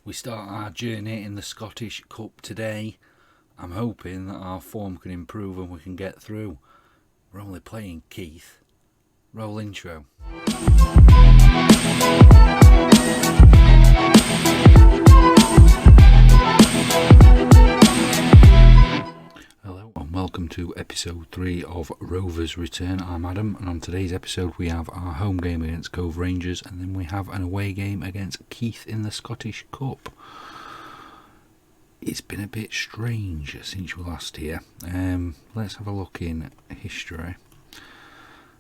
We start our journey in the Scottish Cup today. I'm hoping that our form can improve and we can get through. We're only playing Keith. Roll intro. Hello and welcome to episode 3 of Rovers Return. I'm Adam, and on today's episode we have our home game against Cove Rangers, and then we have an away game against Keith in the Scottish Cup. It's been a bit strange since you were last here. Let's have a look in history.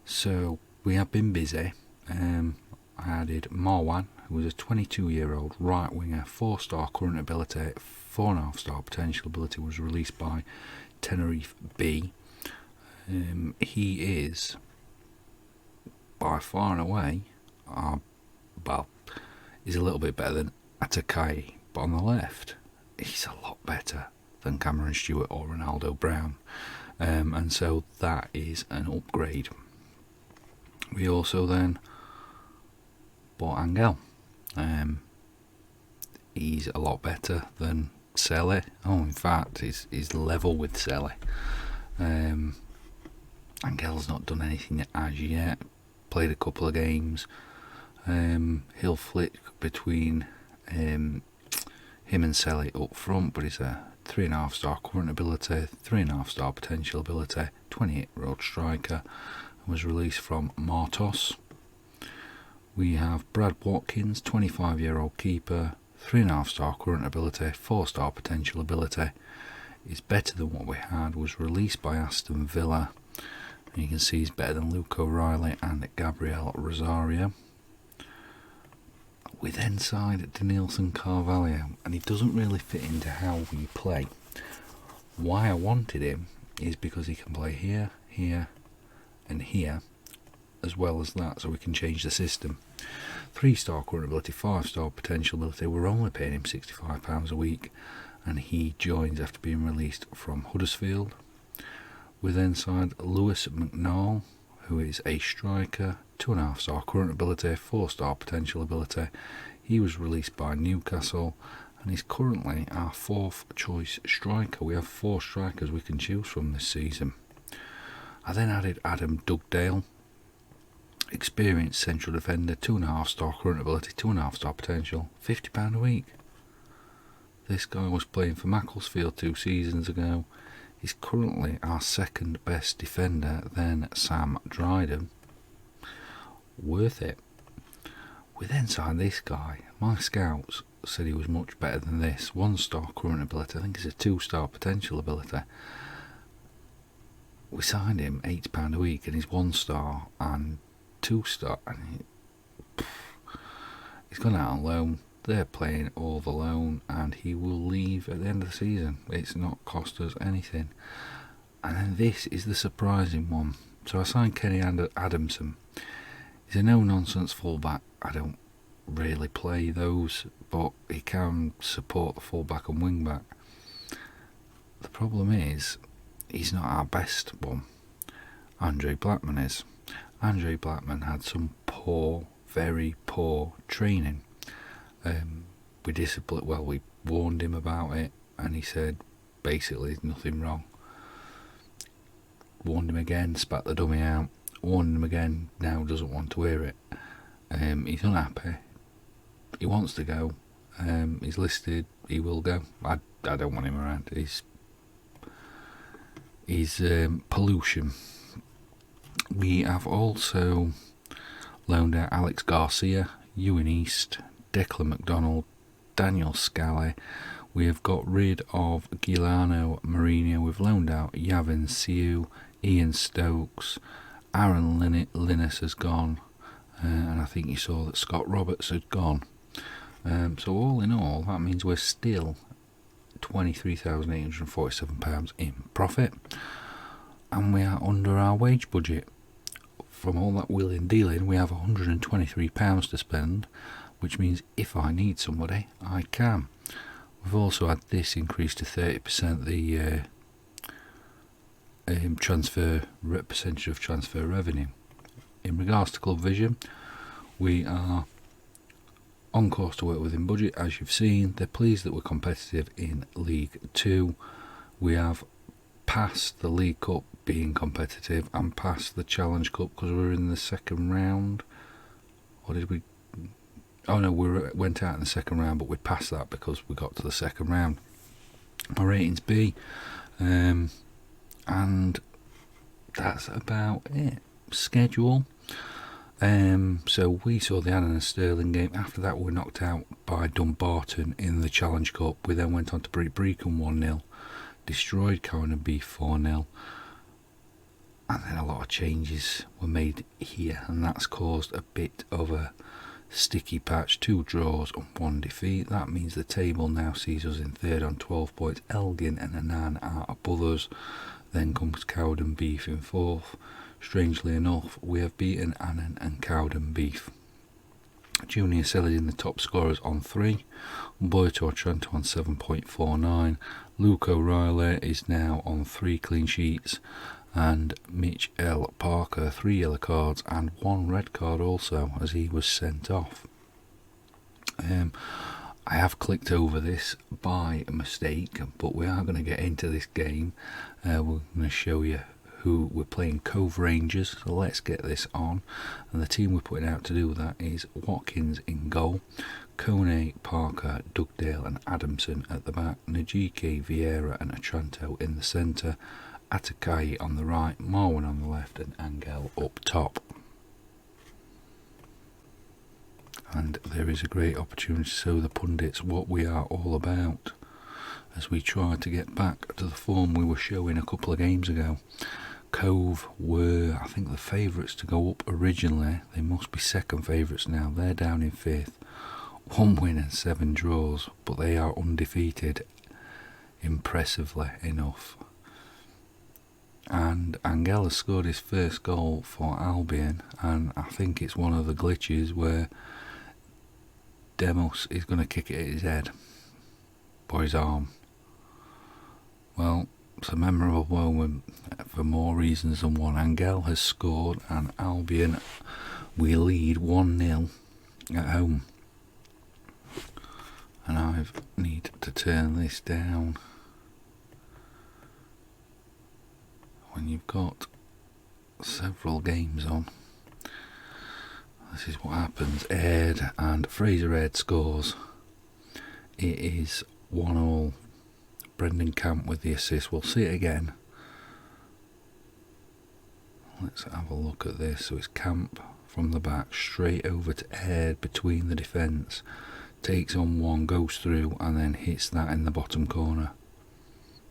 So we have been busy. I added Marwan, who was a 22-year-old right winger, 4-star current ability, 4.5-star potential ability, was released by Tenerife B. He is by far and away, he's a little bit better than Atakai, but on the left, he's a lot better than Cameron Stewart or Ronaldo Brown, and so that is an upgrade. We also then bought Angel. He's a lot better than Selly. In fact, he's level with Selly. Angel's not done anything as yet. Played a couple of games. He'll flick between him and Selly up front, but he's a 3.5-star current ability, 3.5-star potential ability, 28-year-old striker, and was released from Martos. We have Brad Watkins, 25-year-old keeper, 3.5-star current ability, 4-star potential ability. Is better than what we had, was released by Aston Villa. And you can see he's better than Luke O'Reilly and Gabriel Rosario. We then signed Denilson Carvalho, and he doesn't really fit into how we play. Why I wanted him is because he can play here, here and here, as well as that, so we can change the system. 3-star current ability, 5-star potential ability. We're only paying him £65 a week, and he joins after being released from Huddersfield. We then signed Lewis McNall, who is a striker, 2.5-star current ability, 4-star potential ability. He was released by Newcastle, and he's currently our 4th choice striker. We have 4 strikers we can choose from this season. I then added Adam Dugdale, experienced central defender, 2.5-star current ability, 2.5-star potential, £50 a week. This guy was playing for Macclesfield 2 seasons ago. He's currently our 2nd best defender, then Sam Dryden. Worth it. We then signed this guy. My scouts said he was much better than this. 1-star current ability, I think it's a 2-star potential ability. We signed him £80 a week, and he's 1-star and 2-star, and he's gone out on loan. They're playing all the loan, and he will leave at the end of the season. It's not cost us anything. And then this is the surprising one. So I signed Kenny Adamson. He's a no-nonsense fullback. I don't really play those, but he can support the fullback and wing-back. The problem is, he's not our best one. Andre Blackman is. Andre Blackman had some poor, very poor training. We warned him about it, and he said basically nothing wrong. Warned him again, spat the dummy out. Warned him again, now doesn't want to hear it. He's unhappy. He wants to go. He's listed. He will go. I don't want him around. He's pollution. We have also loaned out Alex Garcia, Ewan East, Declan McDonald, Daniel Scally. We have got rid of Giuliano Mourinho. We've loaned out Yavin Siu, Ian Stokes, Aaron Linus has gone, and I think you saw that Scott Roberts had gone. So all in all, that means we're still £23,847 in profit, and we are under our wage budget. From all that wheeling dealing, we have £123 to spend, which means if I need somebody, I can. We've also had this increase to 30%, the percentage of transfer revenue. In regards to club vision, we are on course to work within budget, as you've seen. They're pleased that we're competitive in League 2. We have passed the League Cup being competitive and passed the Challenge Cup because we were in the second round. Or did we? Oh no, we went out in the second round, but we passed that because we got to the second round. My rating's B, and that's about it. Schedule. So we saw the Annan and Stirling game. After that, we were knocked out by Dumbarton in the Challenge Cup. We then went on to beat Brecon 1-0, destroyed Cowan and Beef 4-0, and then a lot of changes were made here, and that's caused a bit of a sticky patch. 2 draws and 1 defeat. That means the table now sees us in third on 12 points. Elgin and Annan are above us. Then comes Cowden Beef in fourth. Strangely enough, we have beaten Annan and Cowden Beef. Junior Selling the top scorers on 3. Umberto Otranto on 7.49. Luke O'Reilly is now on 3 clean sheets. And Mitch L. Parker, 3 yellow cards and 1 red card also, as he was sent off. I have clicked over this by mistake, but we are going to get into this game. We're going to show you who we're playing. Cove Rangers, so let's get this on. And the team we're putting out to do that is Watkins in goal, Kone, Parker, Dugdale and Adamson at the back, Najiki, Vieira and Otranto in the centre, Atakai on the right, Marwan on the left and Angel up top. And there is a great opportunity to show the pundits what we are all about as we try to get back to the form we were showing a couple of games ago. Cove were, I think, the favourites to go up originally. They must be second favourites now. They're down in 5th. 1 win and 7 draws, but they are undefeated, impressively enough. And Angel has scored his first goal for Albion, and I think it's one of the glitches where Demos is going to kick it at his head or his arm. Well, it's a memorable moment for more reasons than one. Angel has scored and Albion, we lead 1-0 at home. And I need to turn this down. When you've got several games on, this is what happens. Ed and Fraser Ed scores. It is 1-1. Brendan Camp with the assist. We'll see it again. Let's have a look at this. So it's Camp from the back, straight over to Ed between the defence, takes on one, goes through and then hits that in the bottom corner.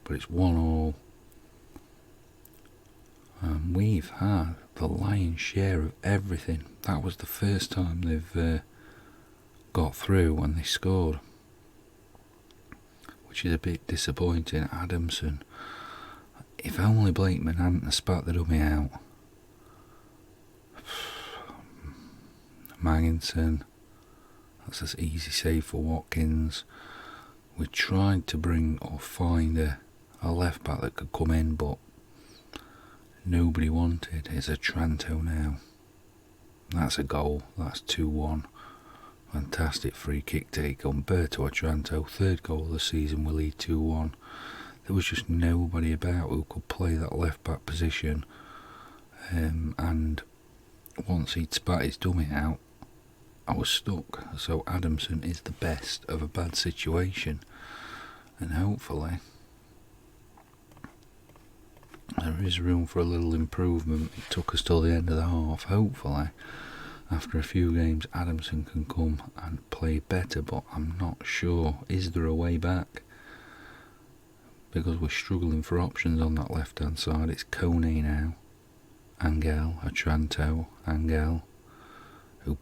But it's 1-1. We've had the lion's share of everything. That was the first time they've got through and they scored, which is a bit disappointing. Adamson, if only Blakeman hadn't spat the dummy out. Magginson, that's an easy save for Watkins. We tried to bring or find a left back that could come in, but nobody wanted. It's Otranto now. That's a goal. That's 2-1. Fantastic free kick take. Umberto Otranto, 3rd goal of the season. We lead 2-1. There was just nobody about who could play that left back position. And once he'd spat his dummy out, I was stuck. So Adamson is the best of a bad situation. And hopefully there is room for a little improvement. It took us till the end of the half. Hopefully, after a few games, Adamson can come and play better, but I'm not sure. Is there a way back? Because we're struggling for options on that left-hand side. It's Kone now. Angel, Otranto, Angel, who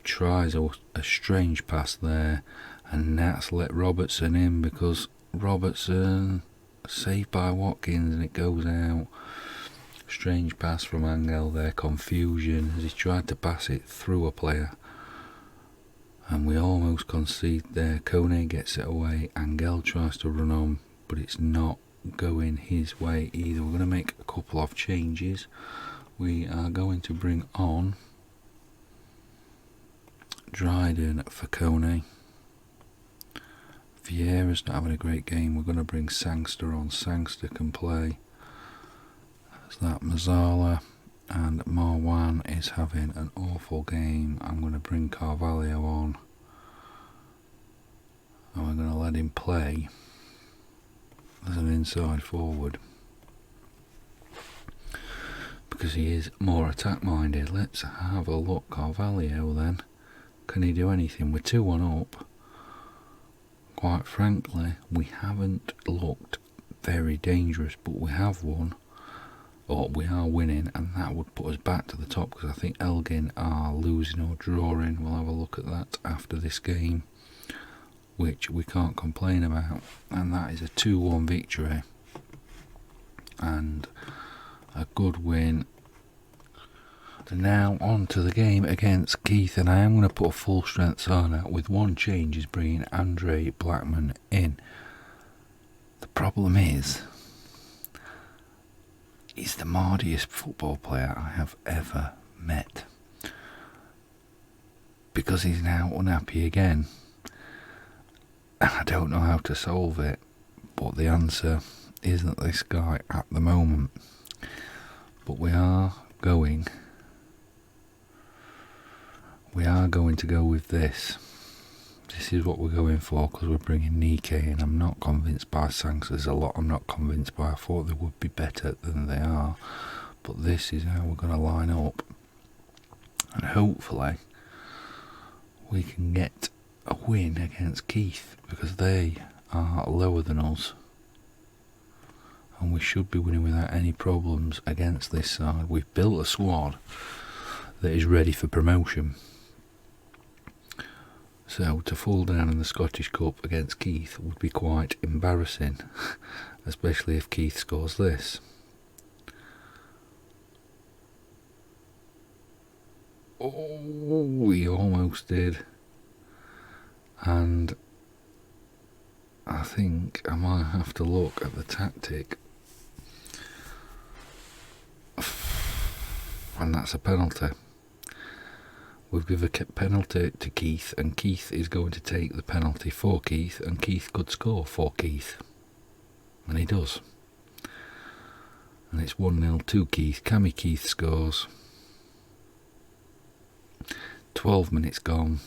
tries a strange pass there, and Nats let Robertson in because Robertson saved by Watkins and it goes out. Strange pass from Angel there, confusion as he tried to pass it through a player, and we almost concede there. Kone gets it away. Angel tries to run on, but it's not going his way either. We're going to make a couple of changes. We are going to bring on Dryden for Kone. Vieira's not having a great game. We're going to bring Sangster on. Sangster can play. That's that. Mazzala. And Marwan is having an awful game. I'm going to bring Carvalho on. And we're going to let him play as an inside forward. Because he is more attack minded. Let's have a look. Carvalho then. Can he do anything? We're 2-1 up. Quite frankly, we haven't looked very dangerous, but we have won. Or we are winning, and that would put us back to the top, because I think Elgin are losing or drawing. We'll have a look at that after this game, which we can't complain about. And that is a 2-1 victory. And a good win. And now on to the game against Keith, and I am going to put a full strength side out with one change, is bringing Andre Blackman in. The problem is, he's the mardiest football player I have ever met, because he's now unhappy again. I don't know how to solve it, but the answer isn't this guy at the moment. But we are going to go with this. This is what we're going for, because we're bringing Nikkei, and I'm not convinced by Sanks. There's a lot I'm not convinced by. I thought they would be better than they are, but this is how we're going to line up, and hopefully we can get a win against Keith, because they are lower than us, and we should be winning without any problems against this side. We've built a squad that is ready for promotion. So to fall down in the Scottish Cup against Keith would be quite embarrassing, especially if Keith scores this. Oh, we almost did. And I think I might have to look at the tactic. And that's a penalty. We've given a penalty to Keith, and Keith is going to take the penalty for Keith, and Keith could score for Keith. And he does. And it's 1-0 to Keith. Cammy Keith scores. 12 minutes gone.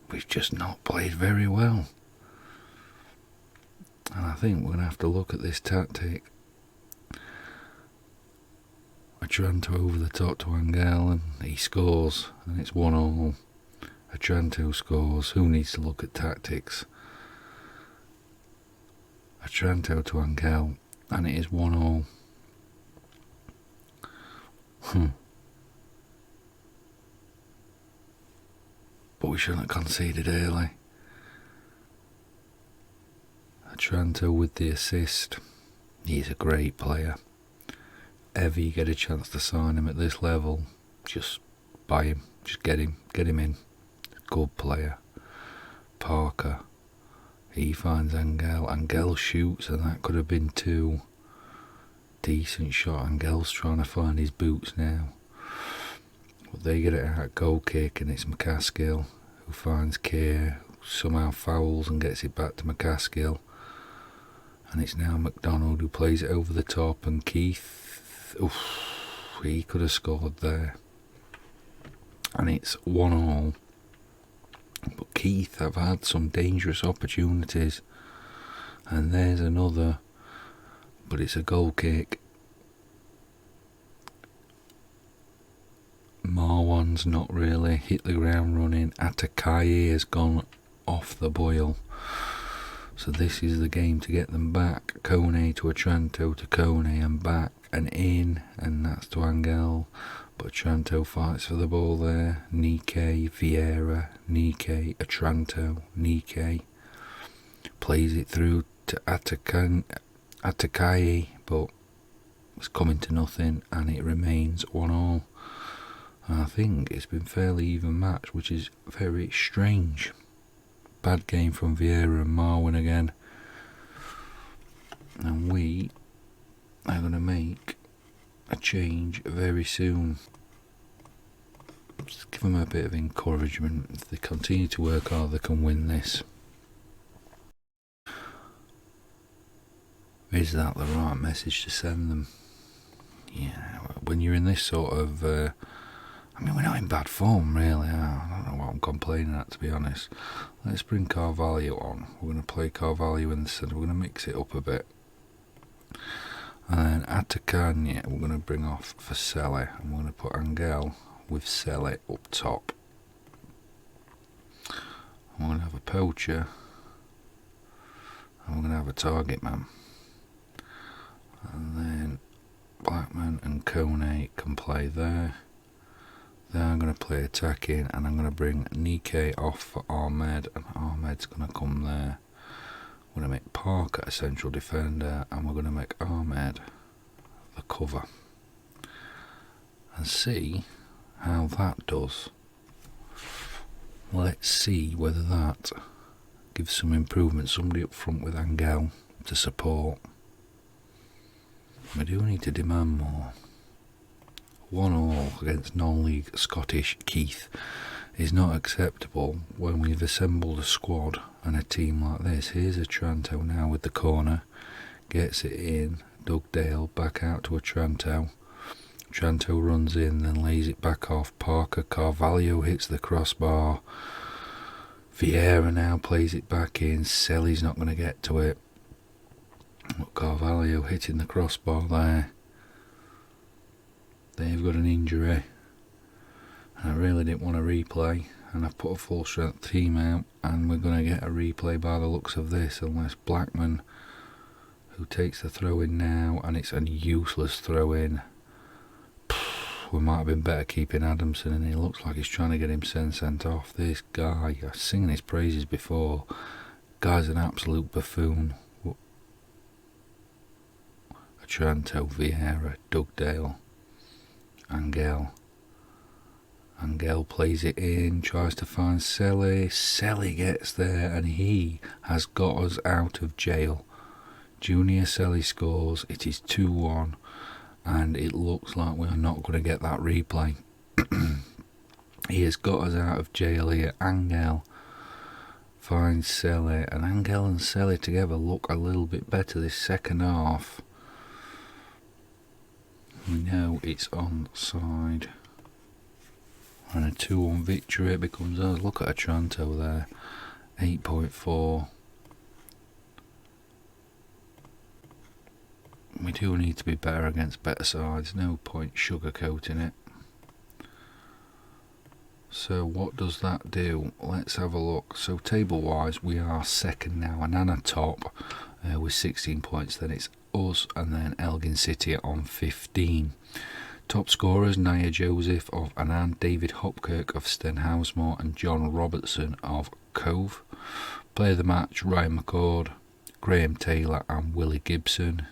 We've just not played very well. And I think we're going to have to look at this tactic. Atranto over the top to Angel, and he scores, and it's 1-1. Atranto scores. Who needs to look at tactics? Atranto to Angel, and it is 1-1. But we shouldn't have conceded early. Atranto with the assist. He's a great player. Ever you get a chance to sign him at this level, just buy him, just get him in. Good player. Parker, he finds Angel. Angel shoots, and that could have been 2. Decent shot. Angel's trying to find his boots now, but they get it out, goal kick, and it's McCaskill who finds Keir, somehow fouls and gets it back to McCaskill, and it's now McDonald who plays it over the top, and Keith, he could have scored there, and it's 1-1. But Keith have had some dangerous opportunities, and there's another, but it's a goal kick. Marwan's not really hit the ground running. Atakai has gone off the boil. So this is the game to get them back. Kone to Atranto to Kone and back and in, and that's to Angel. But Atranto fights for the ball there. Nikkei, Vieira, Nikkei, Atranto, Nikkei. Plays it through to Atakai, but it's coming to nothing, and it remains 1-1. I think it's been fairly even match, which is very strange. Bad game from Vieira and Marwin again. And we are going to make a change very soon. Just give them a bit of encouragement. If they continue to work hard, they can win this. Is that the right message to send them? Yeah, when you're in this sort of... I mean, we're not in bad form, really. I don't know what I'm complaining at, to be honest. Let's bring Carvalho on. We're going to play Carvalho in the centre. We're going to mix it up a bit. And then Atacania, we're going to bring off for Selle. And we're going to put Angel with Selle up top. And we're going to have a poacher. And we're going to have a target man. And then Blackman and Kone can play there. Then I'm going to play attacking, and I'm going to bring Nike off for Ahmed, and Ahmed's going to come there. We're going to make Parker a central defender, and we're going to make Ahmed the cover. And see how that does. Let's see whether that gives some improvement. Somebody up front with Angel to support. We do need to demand more. 1-1 against non-league Scottish Keith is not acceptable when we've assembled a squad and a team like this. Here's a Tranto now with the corner. Gets it in. Doug Dale back out to a Tranto. Tranto runs in, then lays it back off. Parker Carvalho hits the crossbar. Vieira now plays it back in. Selly's not going to get to it. Carvalho hitting the crossbar there. They've got an injury. And I really didn't want to replay. And I put a full strength team out. And we're going to get a replay by the looks of this. Unless Blackman, who takes the throw in now. And it's a useless throw in. We might have been better keeping Adamson. And he looks like he's trying to get him sent off. This guy, I've singing his praises before. Guy's an absolute buffoon. Tranto, Vieira, Doug Dale, Angel. Angel plays it in, tries to find Selle. Selle gets there, and he has got us out of jail. Junior Selle scores. It is 2-1, and it looks like we are not going to get that replay. He has got us out of jail here. Angel finds Selle, and Angel and Selle together look a little bit better this second half. We know it's onside. And a 2-1 victory becomes ours. Look at Otranto there. 8.4. We do need to be better against better sides. No point sugarcoating it. So what does that do? Let's have a look. So table wise we are second now. Anana top with 16 points. Then it's us and then Elgin City on 15. Top scorers Nia Joseph of Annan, David Hopkirk of Stenhousemoor and John Robertson of Cove. Player of the match Ryan McCord, Graham Taylor and Willie Gibson.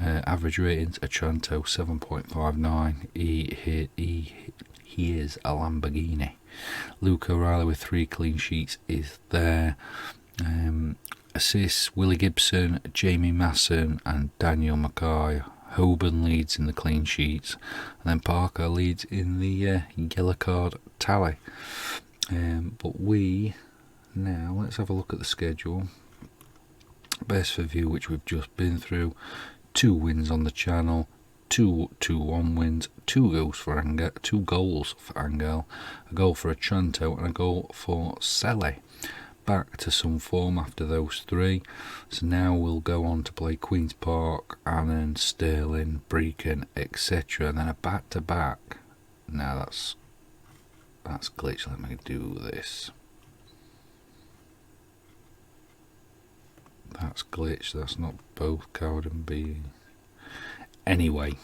Average ratings Otranto 7.59. He is a Lamborghini. Luke O'Reilly with 3 clean sheets is there. Assists Willie Gibson, Jamie Masson and Daniel Mackay. Hoban leads in the clean sheets, and then Parker leads in the yellow card tally. But we now, let's have a look at the schedule. Best for View, which we've just been through. 2 wins on the channel, 2 2-1 wins, 2 goals for Angel, 2 goals for Angel, a goal for Otranto and a goal for Selle. Back to some form after those 3. So now we'll go on to play Queen's Park, Annan, Stirling, Brecon, etc. And then a back-to-back. Now that's glitched. Let me do this. That's glitched. That's not both Cowden B. Anyway.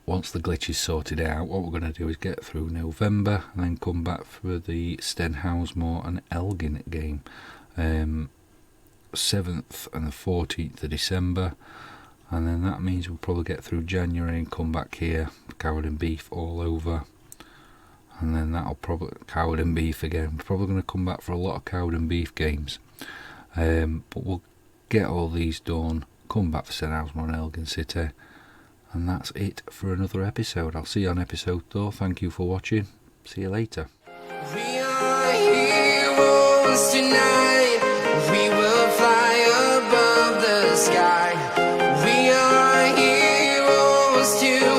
Once the glitch is sorted out, what we're going to do is get through November and then come back for the Stenhousemoor and Elgin game. 7th and the 14th of December. And then that means we'll probably get through January and come back here. Coward and Beef all over. And then that'll probably... Coward and Beef again. We're probably going to come back for a lot of Coward and Beef games. But we'll get all these done. come back for St Houseman on Elgin City. And that's it for another episode. I'll see you on episode 4. Thank you for watching. See you later. We are heroes tonight. We will fly above the sky. We are heroes tonight.